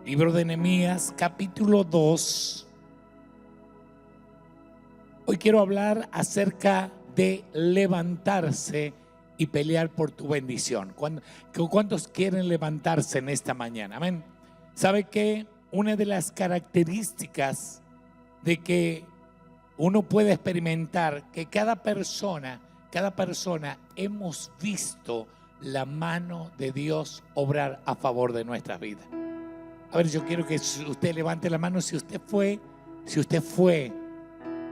Libro de Nehemías, capítulo 2. Hoy quiero hablar acerca de levantarse y pelear por tu bendición. ¿Cuántos quieren levantarse en esta mañana? Amén. ¿Sabe que una de las características de que uno puede experimentar que cada persona hemos visto la mano de Dios obrar a favor de nuestras vidas? A ver, yo quiero que usted levante la mano si usted fue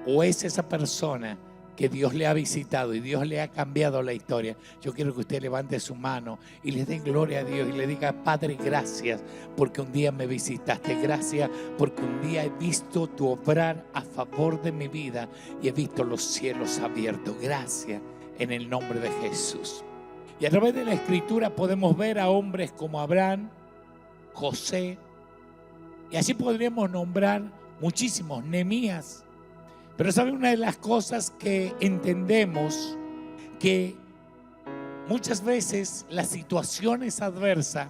o es esa persona que Dios le ha visitado y Dios le ha cambiado la historia. Yo quiero que usted levante su mano y le dé gloria a Dios y le diga: Padre, gracias porque un día me visitaste, gracias porque un día he visto tu obrar a favor de mi vida y he visto los cielos abiertos. Gracias en el nombre de Jesús. Y a través de la Escritura podemos ver a hombres como Abraham, José, y así podríamos nombrar muchísimos, Nehemías. Pero ¿sabe una de las cosas que entendemos? Que muchas veces las situaciones adversas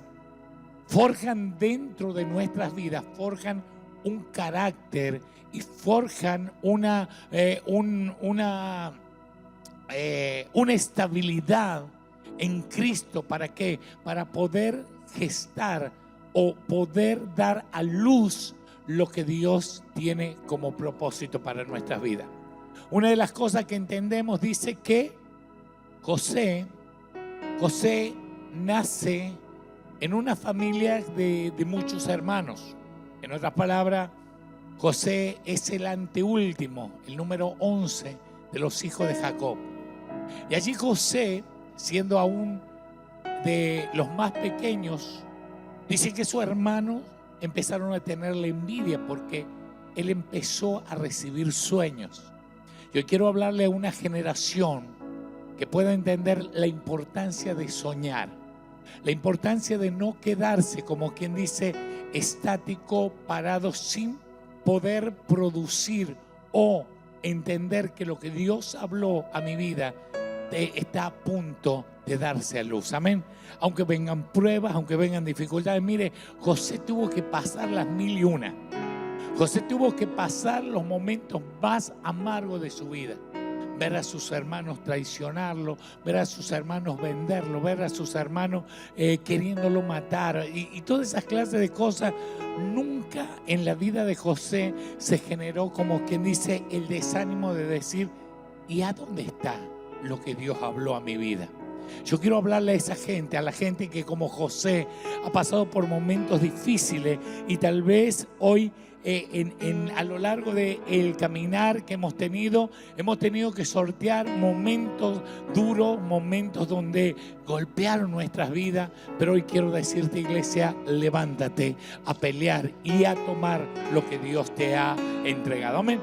forjan dentro de nuestras vidas, forjan un carácter y forjan una estabilidad en Cristo. ¿Para qué? Para poder gestar o poder dar a luz lo que Dios tiene como propósito para nuestras vidas. Una de las cosas que entendemos dice que José nace en una familia de muchos hermanos. En otras palabras, José es el anteúltimo, el número 11 de los hijos de Jacob. Y allí José, siendo aún de los más pequeños, dice que sus hermanos empezaron a tenerle envidia porque él empezó a recibir sueños. Yo quiero hablarle a una generación que pueda entender la importancia de soñar, la importancia de no quedarse, como quien dice, estático, parado, sin poder producir o entender que lo que Dios habló a mi vida está a punto de darse a luz. Amén. Aunque vengan pruebas, aunque vengan dificultades. Mire, José tuvo que pasar las 1001. José tuvo que pasar los momentos más amargos de su vida. Ver a sus hermanos traicionarlo, ver a sus hermanos venderlo, ver a sus hermanos queriéndolo matar y todas esas clases de cosas. Nunca en la vida de José se generó, como quien dice, el desánimo de decir: ¿y a dónde está lo que Dios habló a mi vida? Yo quiero hablarle a esa gente, a la gente que como José ha pasado por momentos difíciles y tal vez hoy a lo largo del caminar que hemos tenido que sortear momentos duros, momentos donde golpearon nuestras vidas. Pero hoy quiero decirte, iglesia, levántate a pelear y a tomar lo que Dios te ha entregado. Amén.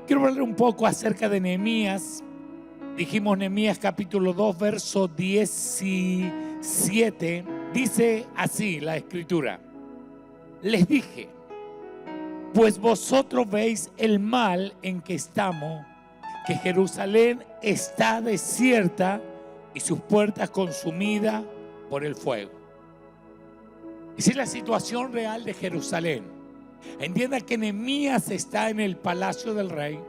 Quiero hablar un poco acerca de Nehemías. Dijimos Nehemías capítulo 2, verso 17. Dice así la Escritura: les dije, pues vosotros veis el mal en que estamos, que Jerusalén está desierta y sus puertas consumidas por el fuego. Esa es la situación real de Jerusalén. Entienda que Nehemías está en el palacio del rey.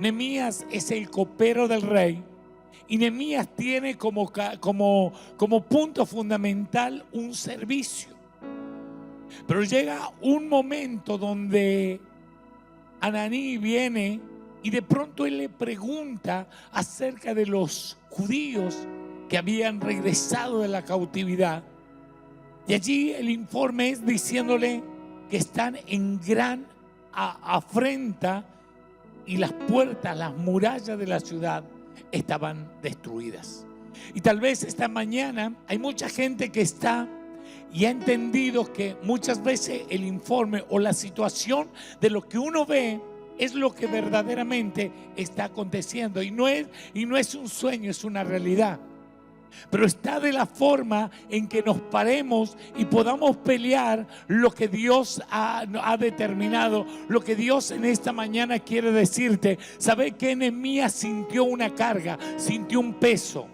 Nehemías es el copero del rey y Nehemías tiene como punto fundamental un servicio. Pero llega un momento donde Ananí viene y de pronto él le pregunta acerca de los judíos que habían regresado de la cautividad. Y allí el informe es diciéndole que están en gran afrenta y las puertas, las murallas de la ciudad estaban destruidas. Y tal vez esta mañana hay mucha gente que está y ha entendido que muchas veces el informe o la situación de lo que uno ve es lo que verdaderamente está aconteciendo. Y no es un sueño, es una realidad. Pero está de la forma en que nos paremos y podamos pelear lo que Dios ha determinado, lo que Dios en esta mañana quiere decirte. ¿Sabe que Nehemías sintió una carga, sintió un peso?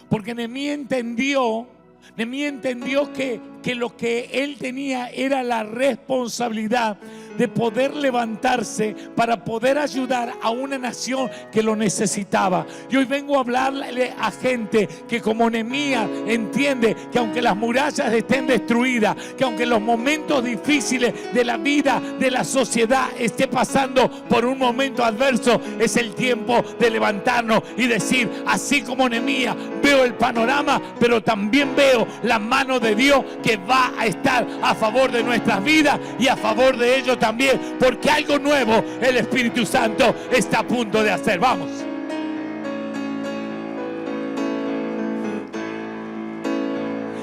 Porque Nehemías entendió Nehemías entendió que lo que él tenía era la responsabilidad de poder levantarse para poder ayudar a una nación que lo necesitaba. Y hoy vengo a hablarle a gente que como Nehemías entiende que aunque las murallas estén destruidas, que aunque los momentos difíciles de la vida, de la sociedad esté pasando por un momento adverso, es el tiempo de levantarnos y decir, así como Nehemías, veo el panorama, pero también veo la mano de Dios que va a estar a favor de nuestras vidas y a favor de ellos también, porque algo nuevo el Espíritu Santo está a punto de hacer. Vamos.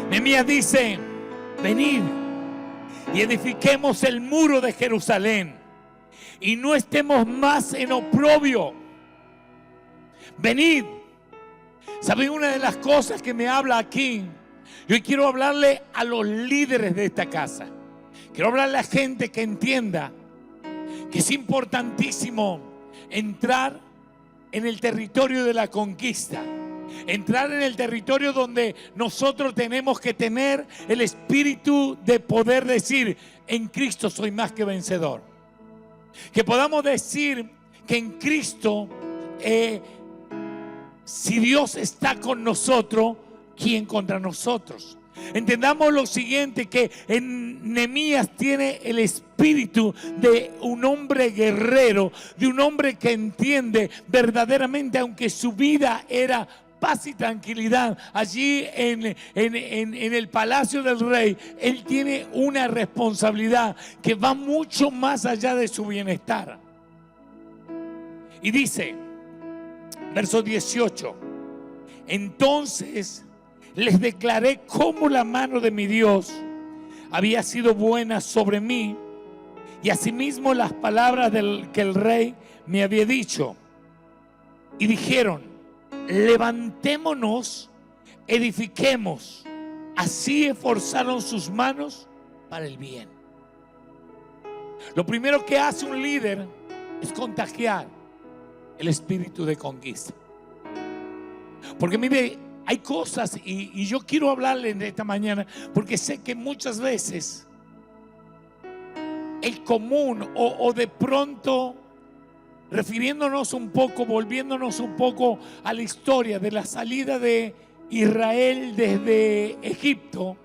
Nehemías dice, venid y edifiquemos el muro de Jerusalén y no estemos más en oprobio. Venid. ¿Saben una de las cosas que me habla aquí? Yo quiero hablarle a los líderes de esta casa. Quiero hablarle a gente que entienda que es importantísimo entrar en el territorio de la conquista. Entrar en el territorio donde nosotros tenemos que tener el espíritu de poder decir, en Cristo soy más que vencedor. Que podamos decir que en Cristo, si Dios está con nosotros, ¿quién contra nosotros? Entendamos lo siguiente, que en Nehemías tiene el espíritu de un hombre guerrero, de un hombre que entiende verdaderamente, aunque su vida era paz y tranquilidad allí en el palacio del rey, él tiene una responsabilidad que va mucho más allá de su bienestar. Y dice, verso 18, entonces les declaré cómo la mano de mi Dios había sido buena sobre mí, y asimismo las palabras que el rey me había dicho. Y dijeron, levantémonos, edifiquemos. Así esforzaron sus manos para el bien. Lo primero que hace un líder es contagiar el espíritu de conquista. Porque mire, hay cosas, y yo quiero hablarle de esta mañana, porque sé que muchas veces el común o de pronto, refiriéndonos un poco, volviéndonos un poco a la historia de la salida de Israel desde Egipto,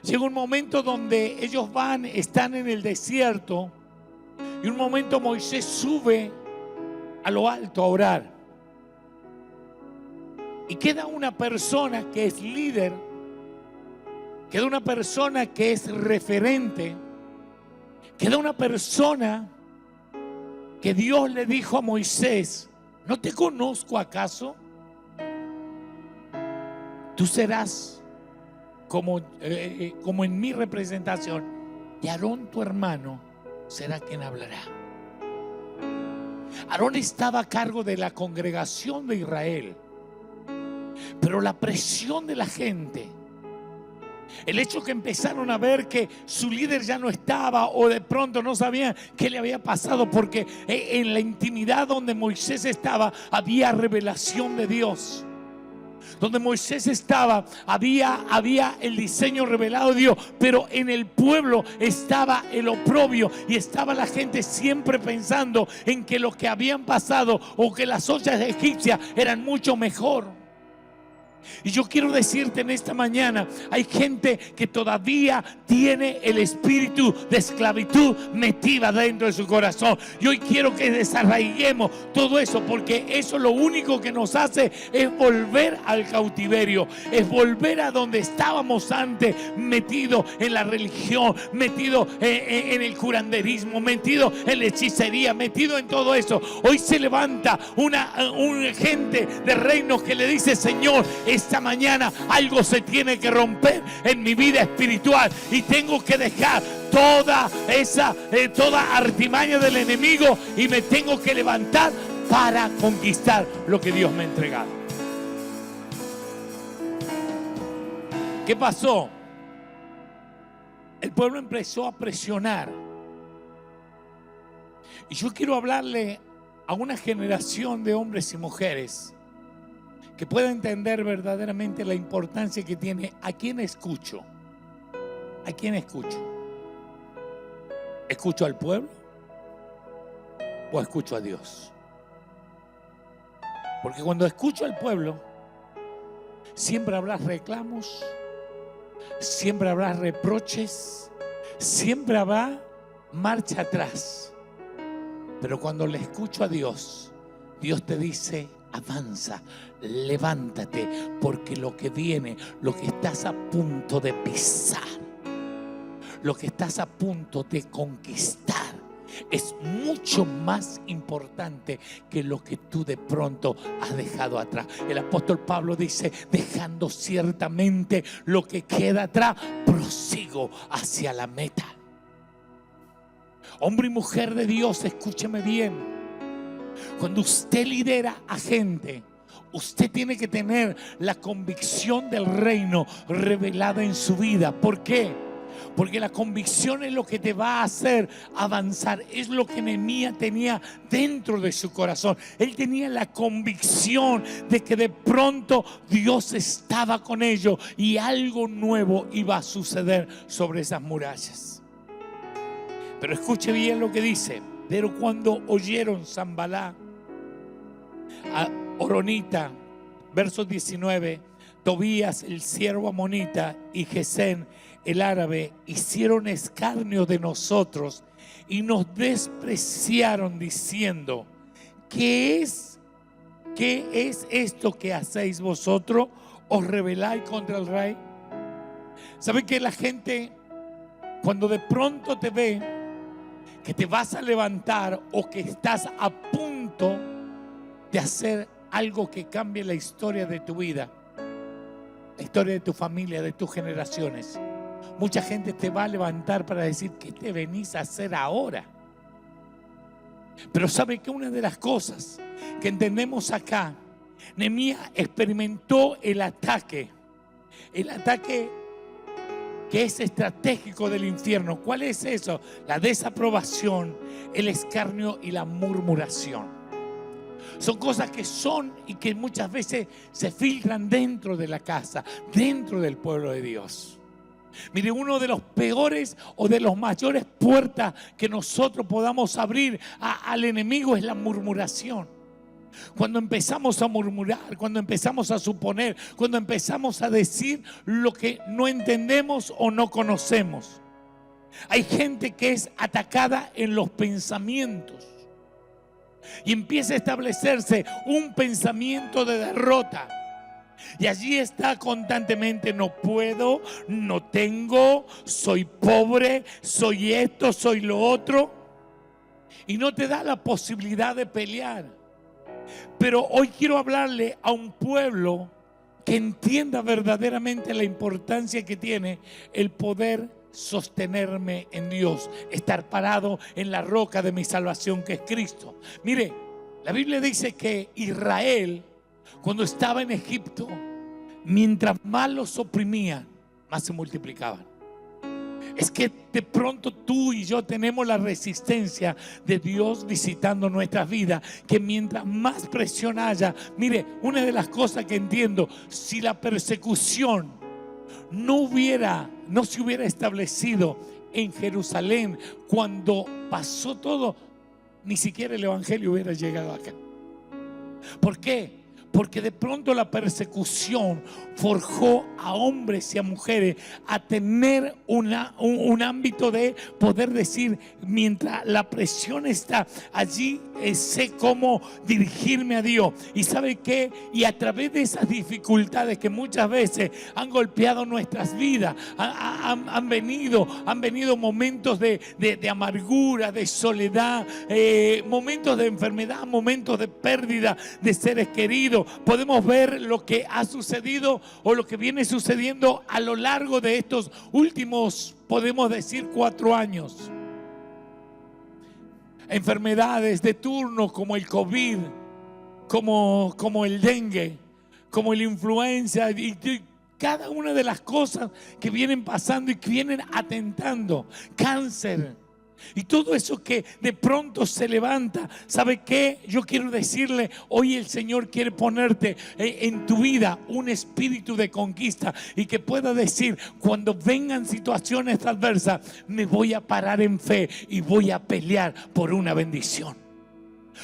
llega un momento donde ellos están en el desierto, y un momento Moisés sube a lo alto a orar. Y queda una persona que es líder, queda una persona que es referente, queda una persona que Dios le dijo a Moisés, ¿no te conozco acaso? Tú serás como en mi representación, y Aarón tu hermano será quien hablará. Aarón estaba a cargo de la congregación de Israel. Pero la presión de la gente, el hecho que empezaron a ver que su líder ya no estaba, o de pronto no sabían qué le había pasado, porque en la intimidad donde Moisés estaba había revelación de Dios. Donde Moisés estaba había el diseño revelado de Dios, pero en el pueblo estaba el oprobio, y estaba la gente siempre pensando en que lo que habían pasado o que las ollas egipcias eran mucho mejor. Y yo quiero decirte en esta mañana, hay gente que todavía tiene el espíritu de esclavitud metida dentro de su corazón. Y hoy quiero que desarraiguemos todo eso, porque eso lo único que nos hace es volver al cautiverio, es volver a donde estábamos antes, metido en la religión, metido en el curanderismo, metido en la hechicería, metido en todo eso. Hoy se levanta una gente de reinos que le dice, Señor, esta mañana algo se tiene que romper en mi vida espiritual, y tengo que dejar toda artimaña del enemigo, y me tengo que levantar para conquistar lo que Dios me ha entregado. ¿Qué pasó? El pueblo empezó a presionar. Y yo quiero hablarle a una generación de hombres y mujeres que pueda entender verdaderamente la importancia que tiene. ¿A quién escucho? ¿A quién escucho? ¿Escucho al pueblo o escucho a Dios? Porque cuando escucho al pueblo, siempre habrá reclamos, siempre habrá reproches, siempre habrá marcha atrás. Pero cuando le escucho a Dios, Dios te dice: avanza, levántate, porque lo que viene, lo que estás a punto de pisar, lo que estás a punto de conquistar, es mucho más importante que lo que tú de pronto has dejado atrás. El apóstol Pablo dice: dejando ciertamente lo que queda atrás, prosigo hacia la meta. Hombre y mujer de Dios, escúcheme bien. Cuando usted lidera a gente, usted tiene que tener la convicción del reino revelada en su vida. ¿Por qué? Porque la convicción es lo que te va a hacer avanzar. Es lo que Nehemías tenía dentro de su corazón. Él tenía la convicción de que de pronto Dios estaba con ellos y algo nuevo iba a suceder sobre esas murallas. Pero escuche bien lo que dice: pero cuando oyeron Sanballat, Horonita, verso 19, Tobías el siervo amonita y Gesem el árabe hicieron escarnio de nosotros y nos despreciaron diciendo: ¿qué es esto que hacéis vosotros? ¿Os rebeláis contra el rey? ¿Saben que la gente, cuando de pronto te ve que te vas a levantar o que estás a punto de hacer algo que cambie la historia de tu vida, la historia de tu familia, de tus generaciones, mucha gente te va a levantar para decir: ¿qué te venís a hacer ahora? Pero ¿sabe que una de las cosas que entendemos acá? Nehemías experimentó el ataque que es estratégico del infierno. ¿Cuál es eso? La desaprobación, el escarnio y la murmuración. Son cosas que son y que muchas veces se filtran dentro de la casa, dentro del pueblo de Dios. Mire, uno de los peores o de los mayores puertas que nosotros podamos abrir al enemigo es la murmuración. Cuando empezamos a murmurar, cuando empezamos a suponer, cuando empezamos a decir lo que no entendemos o no conocemos. Hay gente que es atacada en los pensamientos y empieza a establecerse un pensamiento de derrota. Y allí está constantemente: no puedo, no tengo, soy pobre, soy esto, soy lo otro. Y no te da la posibilidad de pelear. Pero hoy quiero hablarle a un pueblo que entienda verdaderamente la importancia que tiene el poder sostenerme en Dios, estar parado en la roca de mi salvación, que es Cristo. Mire, la Biblia dice que Israel, cuando estaba en Egipto, mientras más los oprimían, más se multiplicaban. Es que de pronto tú y yo tenemos la resistencia de Dios visitando nuestras vidas, que mientras más presión haya, mire, una de las cosas que entiendo: si la persecución no se hubiera establecido en Jerusalén cuando pasó todo, ni siquiera el evangelio hubiera llegado acá. ¿Por qué? Porque de pronto la persecución forjó a hombres y a mujeres a tener un ámbito de poder decir: mientras la presión está allí, sé cómo dirigirme a Dios. ¿Y sabe qué? Y a través de esas dificultades que muchas veces han golpeado nuestras vidas, han venido momentos de amargura, de soledad, momentos de enfermedad, momentos de pérdida de seres queridos. Podemos ver lo que ha sucedido o lo que viene sucediendo a lo largo de estos últimos, podemos decir, 4 años. Enfermedades de turno como el COVID, como el dengue, como la influenza y cada una de las cosas que vienen pasando y que vienen atentando. Cáncer. Y todo eso que de pronto se levanta, ¿sabe qué? Yo quiero decirle, hoy el Señor quiere ponerte en tu vida un espíritu de conquista y que pueda decir, cuando vengan situaciones adversas, me voy a parar en fe y voy a pelear por una bendición.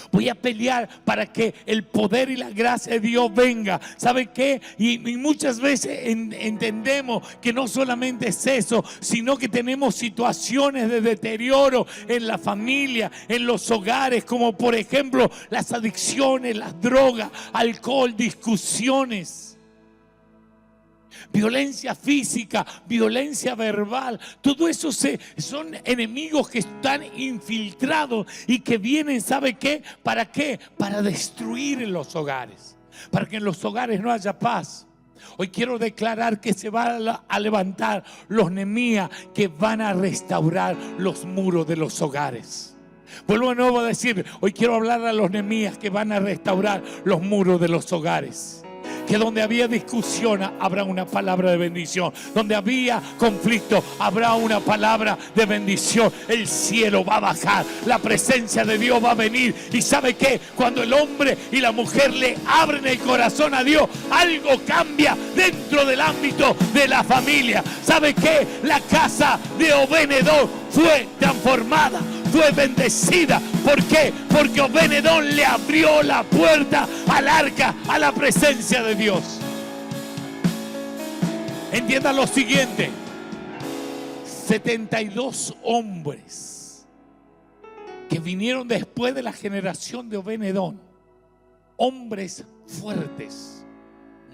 Voy a pelear para que el poder y la gracia de Dios venga. ¿Sabe qué? Y muchas veces entendemos que no solamente es eso, sino que tenemos situaciones de deterioro en la familia, en los hogares, como por ejemplo las adicciones, las drogas, alcohol, discusiones, violencia física, violencia verbal. Todo eso son enemigos que están infiltrados y que vienen, ¿sabe qué? ¿Para qué? Para destruir en los hogares, para que en los hogares no haya paz. Hoy quiero declarar que se van a levantar los Nehemías que van a restaurar los muros de los hogares. Vuelvo de nuevo a decir, hoy quiero hablar a los Nehemías que van a restaurar los muros de los hogares. Que donde había discusión habrá una palabra de bendición. Donde había conflicto habrá una palabra de bendición. El cielo va a bajar, la presencia de Dios va a venir. Y ¿sabe qué? Cuando el hombre y la mujer le abren el corazón a Dios, algo cambia dentro del ámbito de la familia. ¿Sabe qué? La casa de Obed-Edom fue transformada, fue bendecida. ¿Por qué? Porque Obed-Edom le abrió la puerta al arca, a la presencia de Dios. Entienda lo siguiente: 72 hombres que vinieron después de la generación de Obed-Edom, hombres fuertes,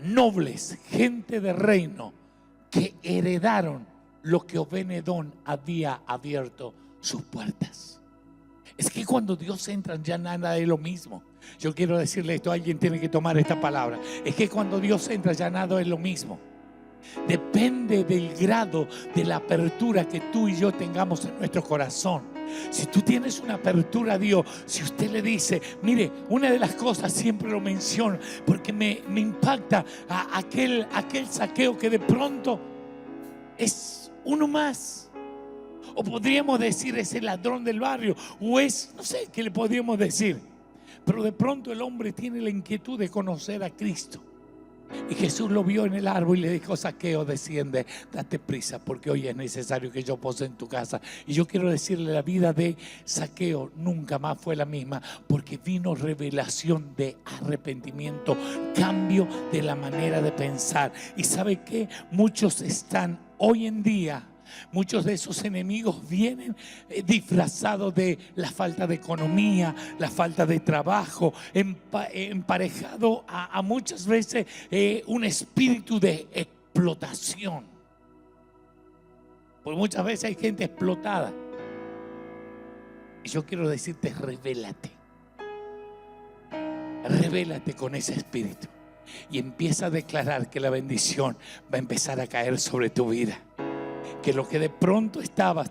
nobles, gente de reino, que heredaron lo que Obed-Edom había abierto sus puertas. Es que cuando Dios entra ya nada es lo mismo. Yo quiero decirle esto, alguien tiene que tomar esta palabra. Es que cuando Dios entra ya nada es lo mismo. Depende del grado de la apertura que tú y yo tengamos en nuestro corazón. Si tú tienes una apertura a Dios, si usted le dice, mire, una de las cosas siempre lo menciono porque me impacta a aquel Zaqueo que de pronto es uno más. O podríamos decir es el ladrón del barrio, o es, no sé qué le podríamos decir. Pero de pronto el hombre tiene la inquietud de conocer a Cristo. Y Jesús lo vio en el árbol y le dijo, Zaqueo, desciende, date prisa, porque hoy es necesario que yo pose en tu casa. Y yo quiero decirle, la vida de Zaqueo nunca más fue la misma, porque vino revelación de arrepentimiento, cambio de la manera de pensar. Y ¿sabe qué? Muchos están hoy en día, muchos de esos enemigos vienen disfrazados de la falta de economía, la falta de trabajo, emparejado a muchas veces un espíritu de explotación. Porque muchas veces hay gente explotada. Y yo quiero decirte, revélate. Revélate con ese espíritu. Y empieza a declarar que la bendición va a empezar a caer sobre tu vida. Que lo que de pronto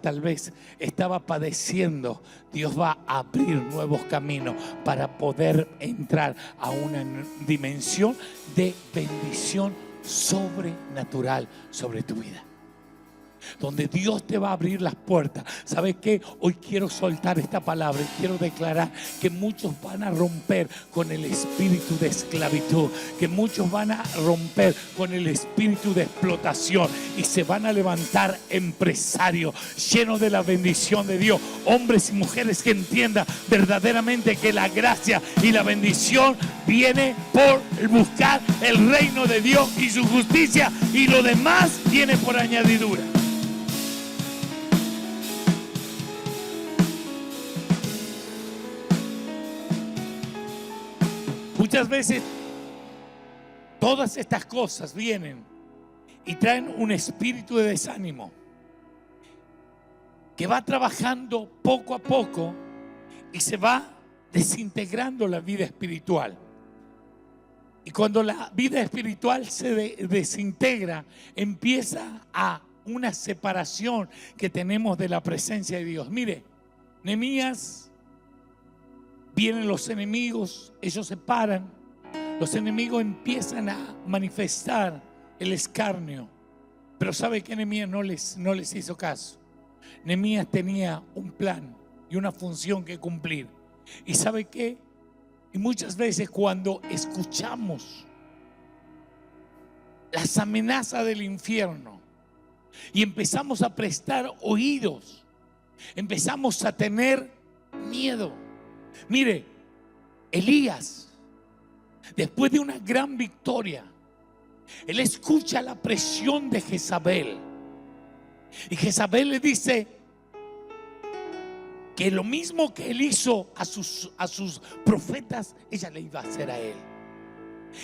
tal vez estaba padeciendo, Dios va a abrir nuevos caminos para poder entrar a una dimensión de bendición sobrenatural sobre tu vida. Donde Dios te va a abrir las puertas. ¿Sabes qué? Hoy quiero soltar esta palabra y quiero declarar que muchos van a romper con el espíritu de esclavitud, que muchos van a romper con el espíritu de explotación y se van a levantar empresarios llenos de la bendición de Dios, hombres y mujeres que entiendan verdaderamente que la gracia y la bendición viene por buscar el reino de Dios y su justicia, y lo demás viene por añadidura. Muchas veces todas estas cosas vienen y traen un espíritu de desánimo que va trabajando poco a poco y se va desintegrando la vida espiritual. Y cuando la vida espiritual se desintegra, empieza a una separación que tenemos de la presencia de Dios. Mire, Nehemías, vienen los enemigos, ellos se paran, los enemigos empiezan a manifestar el escarnio. Pero ¿sabe que Nehemías no les hizo caso? Nehemías tenía un plan y una función que cumplir. ¿Y sabe qué? Y muchas veces cuando escuchamos las amenazas del infierno y empezamos a prestar oídos, empezamos a tener miedo. Mire, Elías, después de una gran victoria, él escucha la presión de Jezabel. Y Jezabel le dice que lo mismo que él hizo a sus profetas, ella le iba a hacer a él.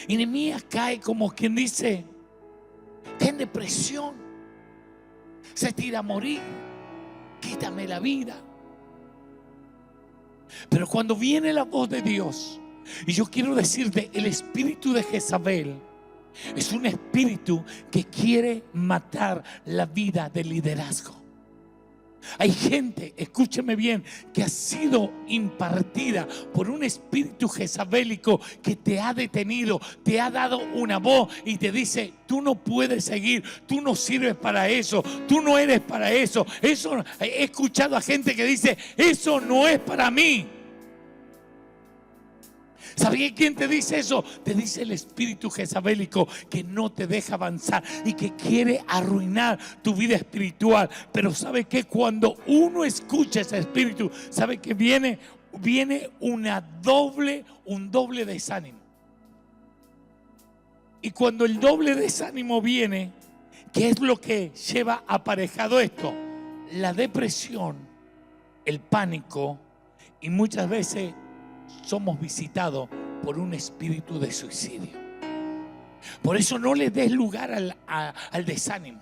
Y Nehemías cae como quien dice, ten depresión, se tira a morir, quítame la vida. Pero cuando viene la voz de Dios, y yo quiero decirte, el espíritu de Jezabel es un espíritu que quiere matar la vida del liderazgo. Hay gente, escúcheme bien, que ha sido impartida por un espíritu jezabélico que te ha detenido, te ha dado una voz y te dice, tú no puedes seguir, tú no sirves para eso, tú no eres para eso. Eso, he escuchado a gente que dice, eso no es para mí. ¿Sabía quién te dice eso? Te dice el espíritu jezabélico que no te deja avanzar y que quiere arruinar tu vida espiritual. Pero ¿sabe qué? Cuando uno escucha ese espíritu, ¿sabe qué viene? Viene un doble desánimo. Y cuando el doble desánimo viene, ¿qué es lo que lleva aparejado esto? La depresión, el pánico, y muchas veces somos visitados por un espíritu de suicidio. Por eso no le des lugar al desánimo.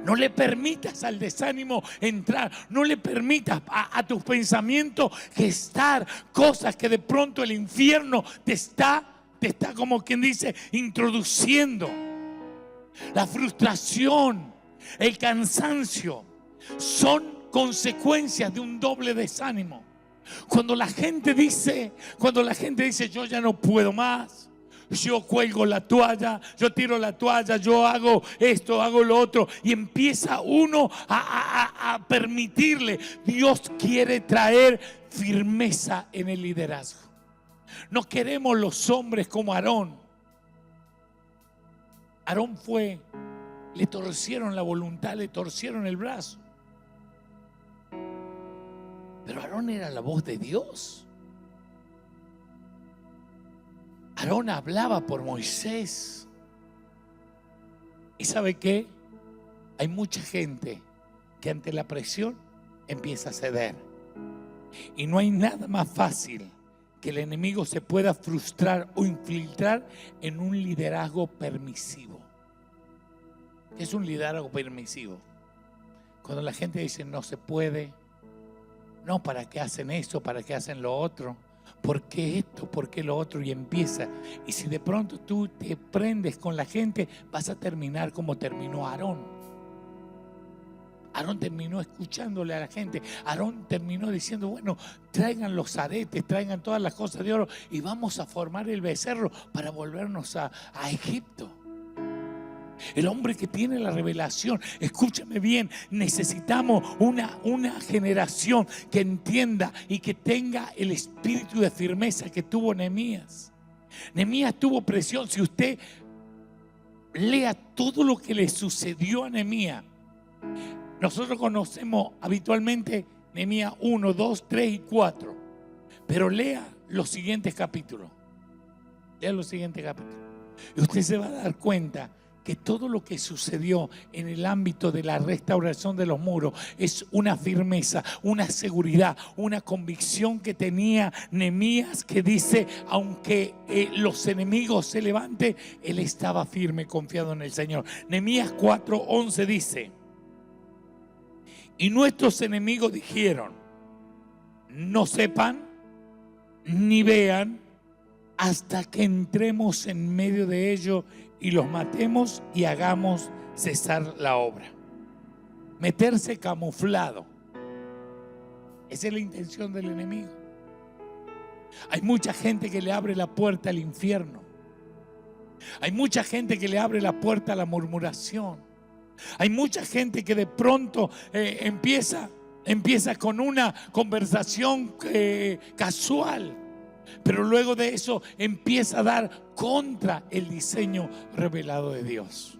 No le permitas al desánimo entrar. No le permitas a tus pensamientos gestar cosas que de pronto el infierno te está como quien dice introduciendo. La frustración, el cansancio son consecuencias de un doble desánimo. Cuando la gente dice yo ya no puedo más, yo cuelgo la toalla, yo tiro la toalla, yo hago esto, hago lo otro, y empieza uno a permitirle. Dios quiere traer firmeza en el liderazgo. No queremos los hombres como Aarón. Aarón le torcieron la voluntad, le torcieron el brazo. Pero Aarón era la voz de Dios. Aarón hablaba por Moisés. ¿Y sabe qué? Hay mucha gente que ante la presión empieza a ceder. Y no hay nada más fácil que el enemigo se pueda frustrar o infiltrar en un liderazgo permisivo. ¿Qué es un liderazgo permisivo? Cuando la gente dice no se puede. No, ¿para qué hacen eso? ¿Para qué hacen lo otro? ¿Por qué esto? ¿Por qué lo otro? Y empieza. Y si de pronto tú te prendes con la gente, vas a terminar como terminó Aarón. Aarón terminó escuchándole a la gente. Aarón terminó diciendo, bueno, traigan los aretes, traigan todas las cosas de oro y vamos a formar el becerro para volvernos a Egipto. El hombre que tiene la revelación, escúchame bien, necesitamos una generación que entienda y que tenga el espíritu de firmeza que tuvo Nehemías. Nehemías tuvo presión. Si usted lea todo lo que le sucedió a Nehemías, nosotros conocemos habitualmente Nehemías 1, 2, 3 y 4, pero lea los siguientes capítulos. Lea los siguientes capítulos y usted se va a dar cuenta que todo lo que sucedió en el ámbito de la restauración de los muros es una firmeza, una seguridad, una convicción que tenía Nehemías, que dice, aunque los enemigos se levanten, él estaba firme, confiado en el Señor. Nehemías 4:11 dice, y nuestros enemigos dijeron, no sepan ni vean hasta que entremos en medio de ellos y los matemos y hagamos cesar la obra. Meterse camuflado. Esa es la intención del enemigo. Hay mucha gente que le abre la puerta al infierno. Hay mucha gente que le abre la puerta a la murmuración. Hay mucha gente que de pronto empieza con una conversación casual, pero luego de eso empieza a dar contra el diseño revelado de Dios.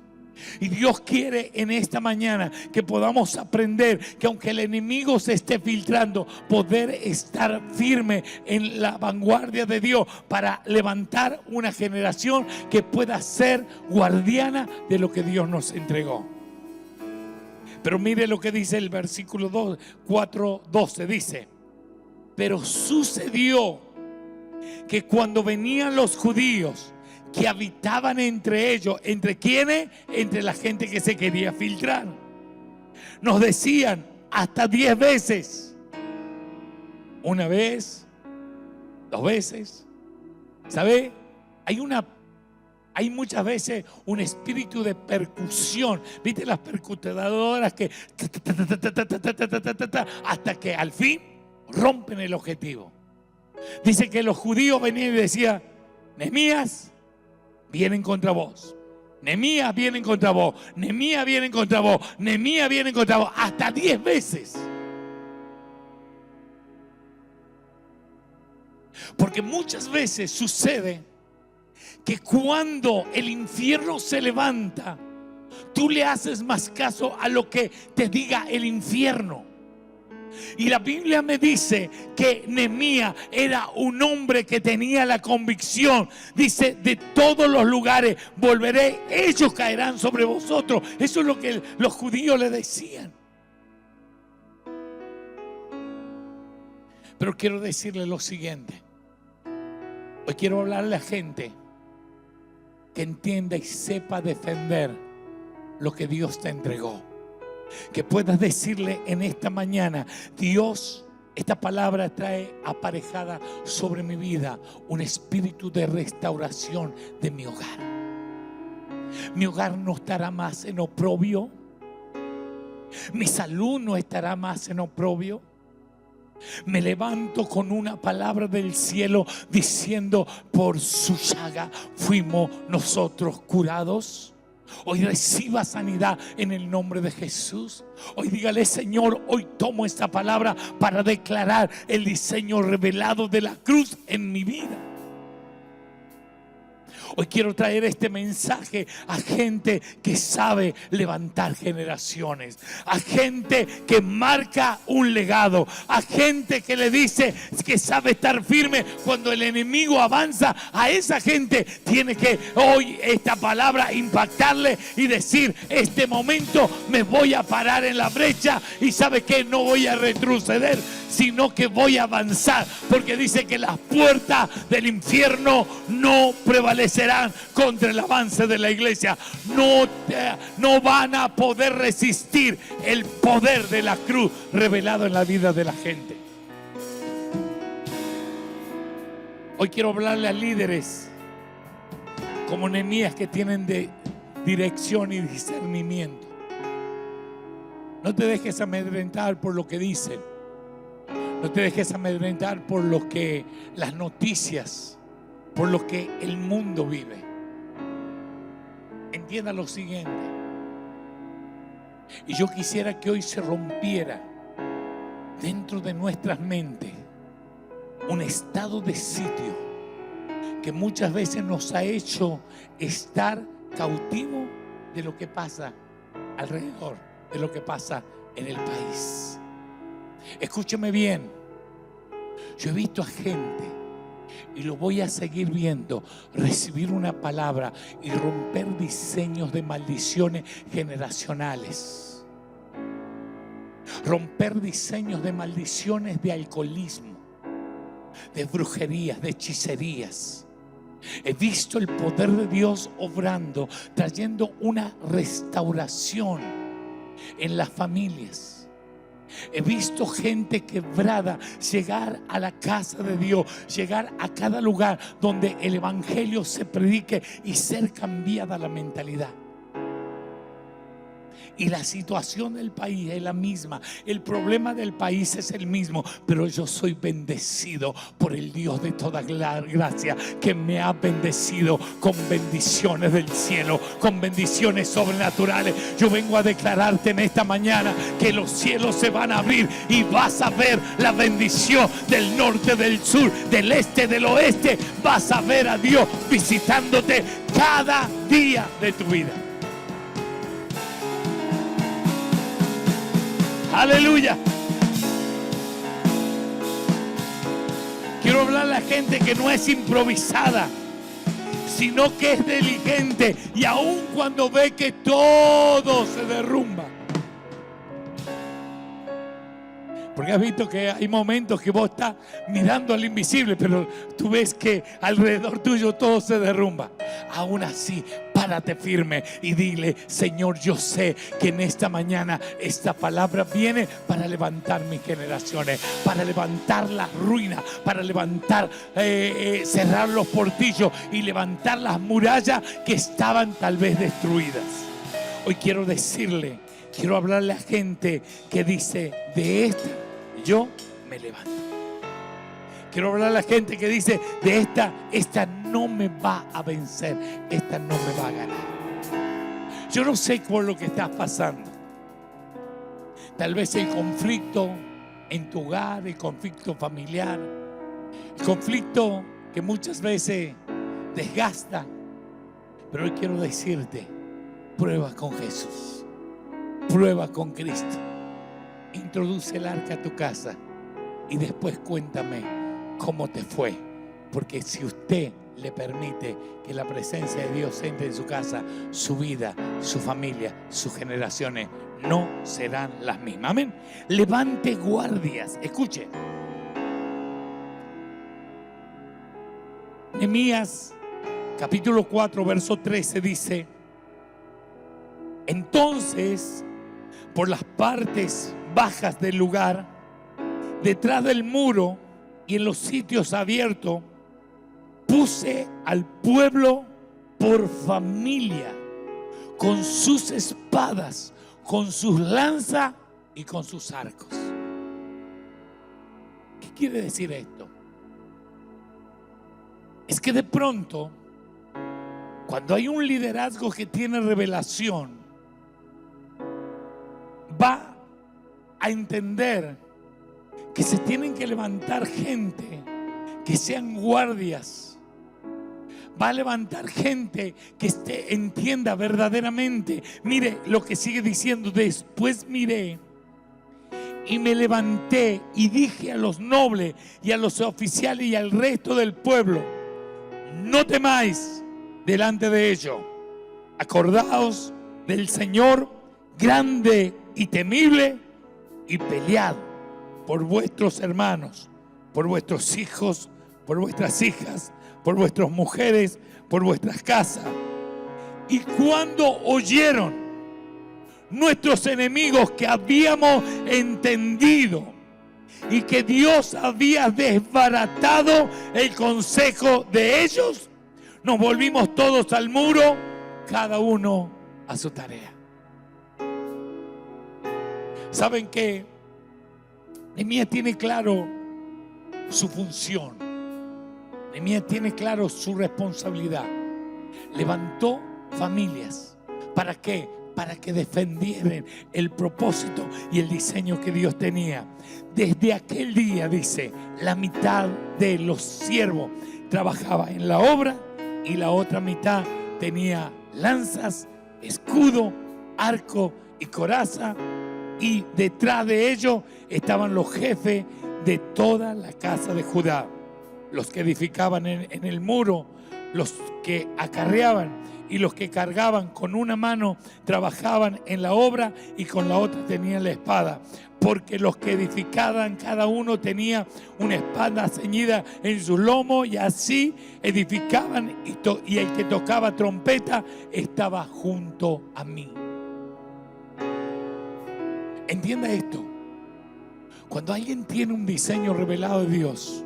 Y Dios quiere en esta mañana que podamos aprender que aunque el enemigo se esté filtrando, poder estar firme en la vanguardia de Dios para levantar una generación que pueda ser guardiana de lo que Dios nos entregó. Pero mire lo que dice el versículo 4:12, dice: pero sucedió que cuando venían los judíos que habitaban entre ellos, ¿entre quiénes? Entre la gente que se quería filtrar, nos decían hasta 10 veces. Una vez, 2 veces. ¿Sabe? Hay muchas veces un espíritu de percusión. ¿Viste las percutadoras que hasta que al fin rompen el objetivo? Dice que los judíos venían y decían: Nehemías, vienen contra vos. Nehemías viene contra vos. Nehemías viene contra vos. Nehemías viene contra vos. Hasta 10 veces. Porque muchas veces sucede que cuando el infierno se levanta, tú le haces más caso a lo que te diga el infierno. Y la Biblia me dice que Nehemías era un hombre que tenía la convicción. Dice: de todos los lugares volveré, ellos caerán sobre vosotros. Eso es lo que los judíos le decían. Pero quiero decirle lo siguiente. Hoy quiero hablarle a gente que entienda y sepa defender lo que Dios te entregó. Que puedas decirle en esta mañana: Dios, esta palabra trae aparejada sobre mi vida un espíritu de restauración de mi hogar. Mi hogar no estará más en oprobio. Mi salud no estará más en oprobio. Me levanto con una palabra del cielo diciendo: por su llaga fuimos nosotros curados. Hoy reciba sanidad en el nombre de Jesús. Hoy dígale: Señor, hoy tomo esta palabra para declarar el diseño revelado de la cruz en mi vida. Hoy quiero traer este mensaje a gente que sabe levantar generaciones, a gente que marca un legado, a gente que le dice que sabe estar firme cuando el enemigo avanza. A esa gente tiene que hoy esta palabra impactarle y decir: este momento me voy a parar en la brecha y sabe que no voy a retroceder, sino que voy a avanzar, porque dice que las puertas del infierno no prevalecerán contra el avance de la iglesia. No van a poder resistir el poder de la cruz revelado en la vida de la gente. Hoy quiero hablarle a líderes como Nehemías que tienen de dirección y discernimiento. No te dejes amedrentar por lo que dicen. No te dejes amedrentar por lo que las noticias, por lo que el mundo vive. Entienda lo siguiente. Y yo quisiera que hoy se rompiera dentro de nuestras mentes un estado de sitio que muchas veces nos ha hecho estar cautivos de lo que pasa alrededor, de lo que pasa en el país. Escúcheme bien. Yo he visto a gente, y lo voy a seguir viendo, recibir una palabra y romper diseños de maldiciones generacionales. Romper diseños de maldiciones de alcoholismo, de brujerías, de hechicerías. He visto el poder de Dios obrando, trayendo una restauración en las familias. He visto gente quebrada llegar a la casa de Dios, llegar a cada lugar donde el evangelio se predique y ser cambiada la mentalidad. y la situación del país es la misma, el problema del país es el mismo, pero yo soy bendecido por el Dios de toda gracia, que me ha bendecido con bendiciones del cielo, con bendiciones sobrenaturales. Yo vengo a declararte en esta mañana que los cielos se van a abrir y vas a ver la bendición del norte, del sur, del este, del oeste. Vas a ver a Dios visitándote cada día de tu vida. Aleluya. Quiero hablar a la gente que no es improvisada, sino que es diligente, y aun cuando ve que todo se derrumba. Porque has visto que hay momentos que vos estás mirando al invisible, pero tú ves que alrededor tuyo todo se derrumba. Aún así, párate firme y dile: Señor, yo sé que en esta mañana esta palabra viene para levantar mis generaciones, para levantar las ruinas, para levantar, cerrar los portillos y levantar las murallas que estaban tal vez destruidas. Hoy quiero decirle, quiero hablarle a gente que dice: de esta yo me levanto. Quiero hablar a la gente que dice: de esta no me va a vencer, esta no me va a ganar. Yo no sé por lo que estás pasando. Tal vez el conflicto en tu hogar, el conflicto familiar, el conflicto que muchas veces desgasta. Pero hoy quiero decirte: prueba con Jesús, prueba con Cristo. Introduce el arca a tu casa y después cuéntame cómo te fue. Porque si usted le permite que la presencia de Dios entre en su casa, su vida, su familia, sus generaciones no serán las mismas. Amén. Levante guardias. Escuche. Nehemías capítulo 4 verso 13 dice: entonces, por las partes bajas del lugar, detrás del muro y en los sitios abiertos, puse al pueblo por familia, con sus espadas, con sus lanzas y con sus arcos. ¿Qué quiere decir esto? Es que de pronto, cuando hay un liderazgo que tiene revelación, va a entender que se tienen que levantar gente que sean guardias. Va a levantar gente que entienda verdaderamente. Mire lo que sigue diciendo: después miré y me levanté y dije a los nobles y a los oficiales y al resto del pueblo: no temáis delante de ellos. Acordaos del Señor grande y temible, y pelead por vuestros hermanos, por vuestros hijos, por vuestras hijas, por vuestras mujeres, por vuestras casas. Y cuando oyeron nuestros enemigos que habíamos entendido y que Dios había desbaratado el consejo de ellos, nos volvimos todos al muro, cada uno a su tarea. ¿Saben qué? Nehemías tiene claro su función. Nehemías tiene claro su responsabilidad. Levantó familias. ¿Para qué? Para que defendieran el propósito y el diseño que Dios tenía. Desde aquel día, dice, la mitad de los siervos trabajaba en la obra y la otra mitad tenía lanzas, escudo, arco y coraza. Y detrás de ellos estaban los jefes de toda la casa de Judá, los que edificaban en el muro, los que acarreaban y los que cargaban. Con una mano trabajaban en la obra y con la otra tenían la espada, porque los que edificaban, cada uno tenía una espada ceñida en su lomo, y así edificaban, y el que tocaba trompeta estaba junto a mí. Entienda esto: cuando alguien tiene un diseño revelado de Dios,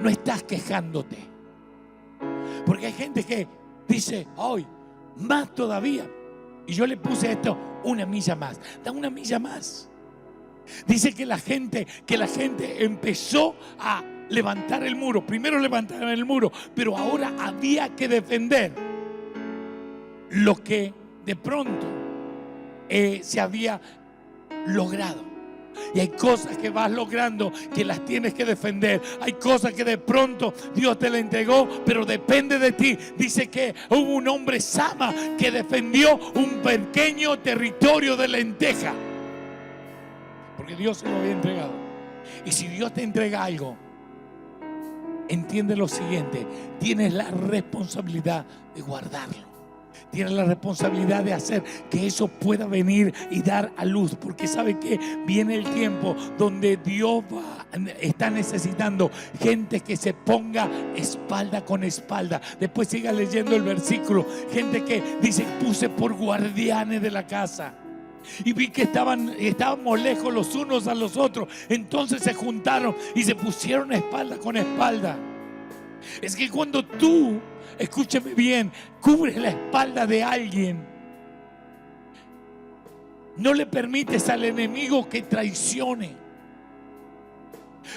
no estás quejándote. Porque hay gente que dice: hoy, más todavía. Y yo le puse esto, una milla más. Da una milla más. Dice que la gente empezó a levantar el muro. Primero levantaron el muro, pero ahora había que defender lo que de pronto se había logrado. Y hay cosas que vas logrando que las tienes que defender. Hay cosas que de pronto Dios te la entregó, pero depende de ti. Dice que hubo un hombre Sama que defendió un pequeño territorio de lenteja, porque Dios se lo había entregado. Y si Dios te entrega algo, entiende lo siguiente: tienes la responsabilidad de guardarlo. Tienes la responsabilidad de hacer que eso pueda venir y dar a luz, porque sabe que viene el tiempo donde Dios está necesitando gente que se ponga espalda con espalda. Después siga leyendo el versículo. Gente que dice: puse por guardianes de la casa. Y vi que estábamos lejos los unos a los otros. Entonces se juntaron y se pusieron espalda con espalda. Es que cuando tú, escúcheme bien, cubres la espalda de alguien, no le permites al enemigo que traicione.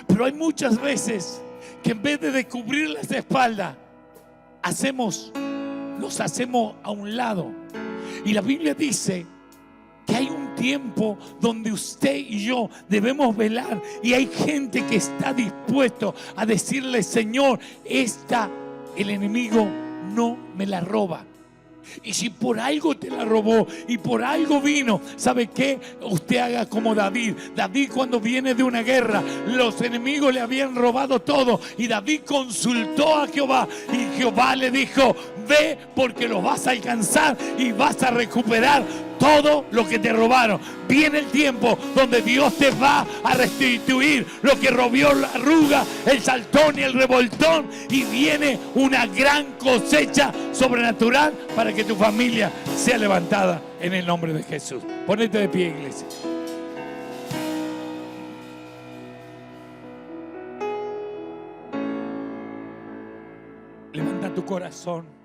Pero hay muchas veces que en vez de cubrir las espaldas, los hacemos a un lado. Y la Biblia dice que hay un tiempo donde usted y yo debemos velar, y hay gente que está dispuesto a decirle: Señor, el enemigo no me la roba. Y si por algo te la robó y por algo vino, ¿sabe qué? Usted haga como David. David, cuando viene de una guerra, los enemigos le habían robado todo, y David consultó a Jehová, y Jehová le dijo: ve, porque los vas a alcanzar y vas a recuperar todo lo que te robaron. Viene el tiempo donde Dios te va a restituir lo que robó la arruga, el saltón y el revoltón, y viene una gran cosecha sobrenatural para que tu familia sea levantada en el nombre de Jesús. Ponete de pie, iglesia. Levanta tu corazón.